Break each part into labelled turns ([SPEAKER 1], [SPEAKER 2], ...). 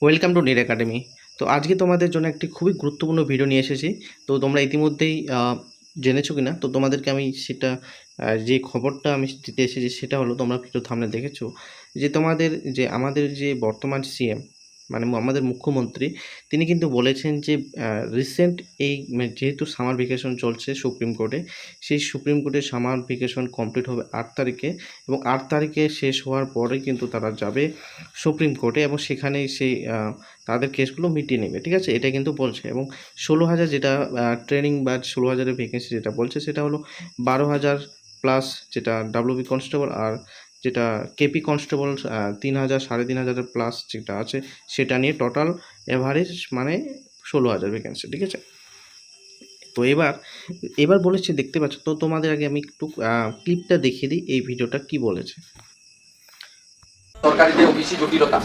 [SPEAKER 1] Welcome to NEET academy. তো আজকে তোমাদের জন্য একটি খুবই গুরুত্বপূর্ণ ভিডিও নিয়ে এসেছি। তো তোমরা ইতিমধ্যেই জেনেছো কি না, তো তোমাদেরকে আমি সেটা যে খবরটা আমি দিতে এসেছি সেটা হলো, তোমরা ভিডিও থাম্বনেল দেখেছো যে তোমাদের যে আমাদের যে বর্তমান সিএম মানে আমাদের মুখ্যমন্ত্রী, তিনি কিন্তু বলেছেন যে রিসেন্ট এই যেহেতু সামার ভ্যাকেশন চলছে সুপ্রিম কোর্টে, সেই সুপ্রিম কোর্টের সামার ভ্যাকেশন কমপ্লিট হবে 8 তারিখে, এবং 8 তারিখে শেষ হওয়ার পরে কিন্তু তারা যাবে সুপ্রিম কোর্টে এবং সেখানেই সেই তাদের কেসগুলো মিটিয়ে নেবে। ঠিক আছে, এটা কিন্তু বলছে। এবং 16,000 যেটা ট্রেনিং বা 16,000-এর ভ্যাকেন্সি যেটা বলছে সেটা হলো 12,000 প্লাস যেটা ডাব্লিউবি কনস্টেবল, আর যেটা কেপি কনস্টেবল 3,000 3,500 প্লাস যেটা আছে সেটা নিয়ে টোটাল এভারেজ মানে 16,000 ভ্যাকেন্সি। ঠিক আছে, তো এবার বলেছে, দেখতে পাচ্ছ তো। তোমাদের আগে আমি একটু ক্লিপটা দেখিয়ে দিই এই ভিডিওটা কি বলেছে।
[SPEAKER 2] সরকারি যে ওবিসি জটিলতা,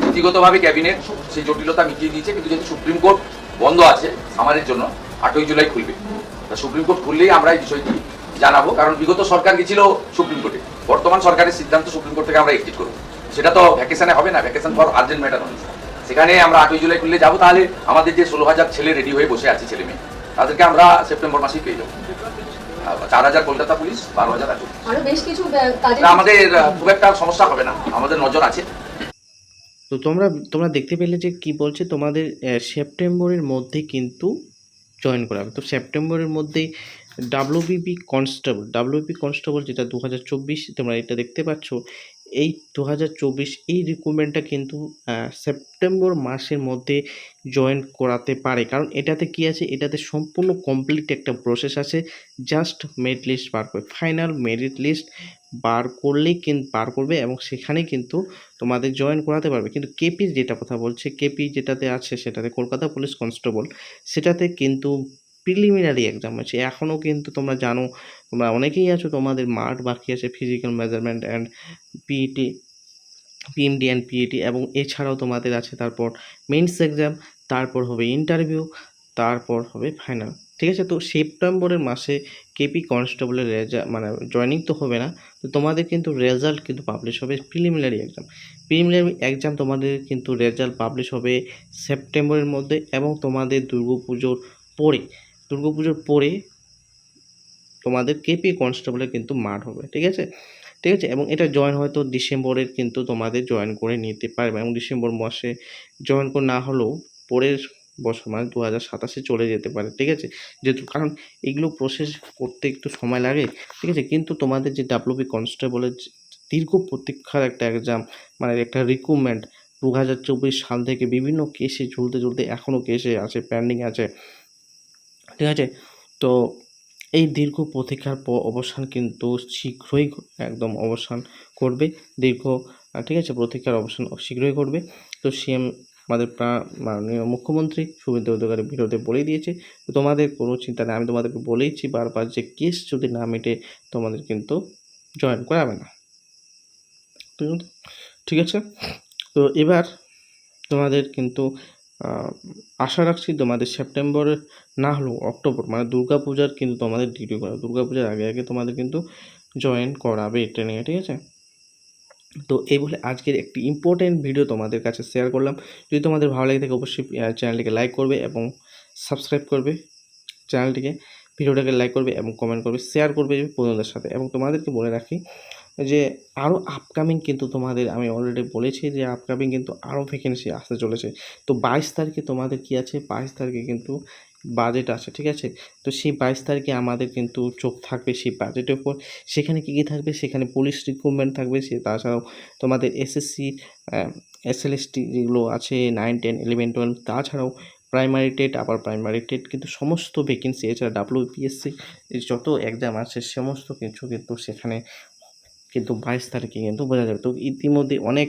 [SPEAKER 2] নীতিগতভাবে ক্যাবিনেট সেই জটিলতা মিটিয়ে দিয়েছে, কিন্তু যেহেতু সুপ্রিম কোর্ট বন্ধ আছে আমাদের জন্য, 8ই জুলাই খুলবে। তা সুপ্রিম কোর্ট খুললেই আমরা এই বিষয়টি জানাবো, কারণ বিগত সরকার গেছিল সুপ্রিম কোর্টে, বর্তমান সরকারের সিদ্ধান্ত সুপ্রিম কোর্ট থেকে আমরা এক্সিট করবো। সেটা তো ভ্যাকেশনে হবে না, ভ্যাকেশন ফর আর্জেন্ট ম্যাটার নয়। সেখানে আমরা 8ই জুলাই খুললে যাবো, তাহলে আমাদের যে 16,000 ছেলে রেডি হয়ে বসে আছে, ছেলে মেয়ে, তাদেরকে আমরা সেপ্টেম্বর মাসেই পেয়ে যাবো। 4,000 কলকাতা পুলিশ, 12,000 আছে।
[SPEAKER 3] আরো বেশ কিছু
[SPEAKER 2] আমাদের খুব একটা সমস্যা হবে না, আমাদের নজর আছে।
[SPEAKER 1] তো তোমরা দেখতে পেলে যে কি বলছে, তোমাদের সেপ্টেম্বরের মধ্যে কিন্তু জয়েন করা হবে। তো সেপ্টেম্বরের মধ্যেই ডাব্লিউবি কনস্টেবল যেটা 2024, তোমরা এটা দেখতে পাচ্ছ, এই 2024 এই রিক্রুটমেন্টটা কিন্তু সেপ্টেম্বর মাসের মধ্যে জয়েন করাতে পারে। কারণ এটাতে কি আছে, এটাতে সম্পূর্ণ কমপ্লিট একটা প্রসেস আছে। জাস্ট মেরিট লিস্ট বার করে, ফাইনাল মেরিট লিস্ট বার করলেই কিন্তু বার করবে এবং সেখানেই কিন্তু তোমাদের জয়েন করাতে পারবে। কিন্তু কেপি যেটা কথা বলছে, কেপি যেটাতে আছে সেটাতে কলকাতা পুলিশ কনস্টেবল, সেটাতে কিন্তু প্রিলিমিনারি এক্সাম আছে এখনও। কিন্তু তোমরা জানো, তোমরা অনেকেই আছো, তোমাদের মাঠ বাকি আছে, physical measurement and PET, PMD and PET, এবং এছাড়াও তোমাদের আছে তারপর মেন্স এক্সাম, তারপর হবে ইন্টারভিউ, তারপর হবে ফাইনাল। ঠিক আছে, তো সেপ্টেম্বরের মাসে কেপি কনস্টেবলের মানে জয়নিং তো হবে না, তো তোমাদের কিন্তু রেজাল্ট কিন্তু পাবলিশ হবে। প্রিলিমিনারি এক্সাম তোমাদের কিন্তু রেজাল্ট পাবলিশ হবে সেপ্টেম্বরের মধ্যে, এবং তোমাদের দুর্গাপুজোর পরে তোমাদের কেপি কনস্টেবলের কিন্তু মাঠ হবে। ঠিক আছে, এবং এটা জয়েন হয়তো ডিসেম্বরের কিন্তু তোমাদের জয়েন করে নিতে পারবে, এবং ডিসেম্বর মাসে জয়েন করে না হলেও পরের বছর মানে 2027 চলে যেতে পারে। ঠিক আছে, যেহেতু কারণ এগুলো প্রসেস করতে একটু সময় লাগে। ঠিক আছে, কিন্তু তোমাদের যে ডাব্লিউবি কনস্টেবলের দীর্ঘ প্রতীক্ষার একটা এক্সাম, মানে একটা রিক্রুটমেন্ট 2024 সাল থেকে বিভিন্ন কেসে ঝুলতে এখনও কেসে আছে, পেন্ডিং আছে। ঠিক আছে, তো এই দীর্ঘ প্রতীক্ষার অবসান কিন্তু শীঘ্রই একদম অবসান করবে। ঠিক আছে, প্রতীক্ষার অবসান শীঘ্রই করবে। তো সিএম আমাদের মাননীয় মুখ্যমন্ত্রী শুভেন্দু অধিকারী ভিডিওতে বলেই দিয়েছে, তো তোমাদের কোনো চিন্তা নেই। আমি তোমাদেরকে বলেইছি বারবার যে কেস যদি না মেটে তোমাদের কিন্তু জয়েন করাবে না। ঠিক আছে, তো এবার তোমাদের কিন্তু আশা রাখছি তোমাদের সেপ্টেম্বরে না হলেও অক্টোবর মানে দুর্গাপূজার কিন্তু তোমাদের ডিউটি করা, দুর্গাপূজার আগে আগে কিন্তু জয়েন করাবে ট্রেনিংয়ে। ঠিক আছে, তো এই বলে আজকের একটি ইম্পর্টেন্ট ভিডিও তোমাদের কাছে শেয়ার করলাম। যদি তোমাদের ভালো লাগে থাকে অবশ্যই চ্যানেলটিকে লাইক করবে এবং সাবস্ক্রাইব করবে চ্যানেলটিকে, ভিডিওটাকে লাইক করবে এবং কমেন্ট করবে, শেয়ার করবে বন্ধুদের সাথে। এবং তোমাদেরকে বলে রাখি যে আরও আপকামিং কিন্তু তোমাদের আমি অলরেডি বলেছি যে আপকামিং কিন্তু আরও ভ্যাকেন্সি আসতে চলেছে। তো 22 তারিখে তোমাদের কি আছে, 22 তারিখে কিন্তু বাজেট আছে। ঠিক আছে, তো সেই 22 তারিখে আমাদের কিন্তু চোখ থাকবে সেই বাজেটের উপর। সেখানে কী থাকবে, সেখানে পুলিশ রিক্রুটমেন্ট থাকবে, তাছাড়াও তোমাদের এসএসসি এসএলএসটি যেগুলো আছে 9, 10, 11, 12, তাছাড়াও প্রাইমারি টেট, আবার প্রাইমারি টেট কিন্তু সমস্ত ভ্যাকেন্সি, এছাড়া ডাব্লিউপিএসসি যত এক্সাম আছে সমস্ত কিছু কিন্তু সেখানে কিন্তু 22 তারিখে কিন্তু বোঝা যাবে। তো ইতিমধ্যে অনেক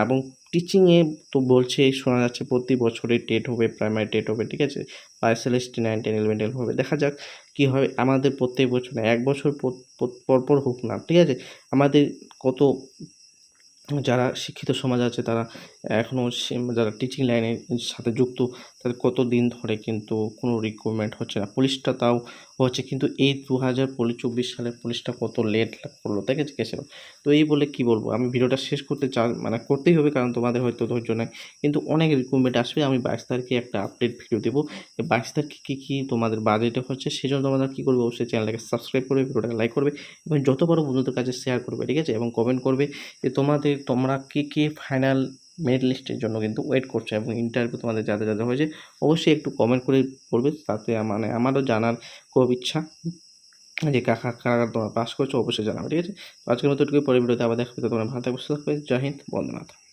[SPEAKER 1] এবং টিচিংয়ে তো বলছে, শোনা যাচ্ছে প্রতি বছরই টেট হবে, প্রাইমারি টেট হবে। ঠিক আছে, বা এসএলএসটি 9, 10, 11, 12 হবে। দেখা যাক কী হয়। আমাদের প্রত্যেক বছর না, 1 বছর পরপর হোক না। ঠিক আছে, আমাদের কত যারা শিক্ষিত সমাজ আছে তারা এখনও যারা টিচিং লাইনের সাথে যুক্ত তাদের কত দিন ধরে কিন্তু কোনো রিক্রুটমেন্ট হচ্ছে না, পুলিশটা তাও হচ্ছে, কিন্তু এই 2024 সালে পুলিশটা কত লেট করলো, তাই গেছে। তো এই বলে কি বলবো, আমি ভিডিওটা শেষ করতে মানে করতেই হবে, কারণ তোমাদের হয়তো ধৈর্য নেই, কিন্তু অনেক রিক্রুটমেন্ট আসবে। আমি 22 তারিখে একটা আপডেট ভিডিও দেবো, 22 তারিখে কী কী তোমাদের বাজেটে হচ্ছে, সেজন্য তোমাদের কী করবে, অবশ্যই চ্যানেলটাকে সাবস্ক্রাইব করবে, ভিডিওটাকে লাইক করবে এবং যত বড় বন্ধুদের কাছে শেয়ার করবে, ঠিক আছে, এবং কমেন্ট করবে যে তোমরা কী ফাইনাল মেরিট লিস্টের জন্য কিন্তু ওয়েট করছো এবং ইন্টারভিউ তোমাদের যাদের হয়েছে অবশ্যই একটু কমেন্ট করে বলবে, তাতে মানে আমারও জানার খুব ইচ্ছা যে কারা তোমরা পাস করছো, অবশ্যই জানাবে, ঠিক আছে। তো আজকের মতো এটুকুই, পরের ভিডিওতে আবার দেখা হবে, তোমরা ভালো থাকবে, সুস্থ থাকবে, জয় হিন্দ, বন্দে মাতরম।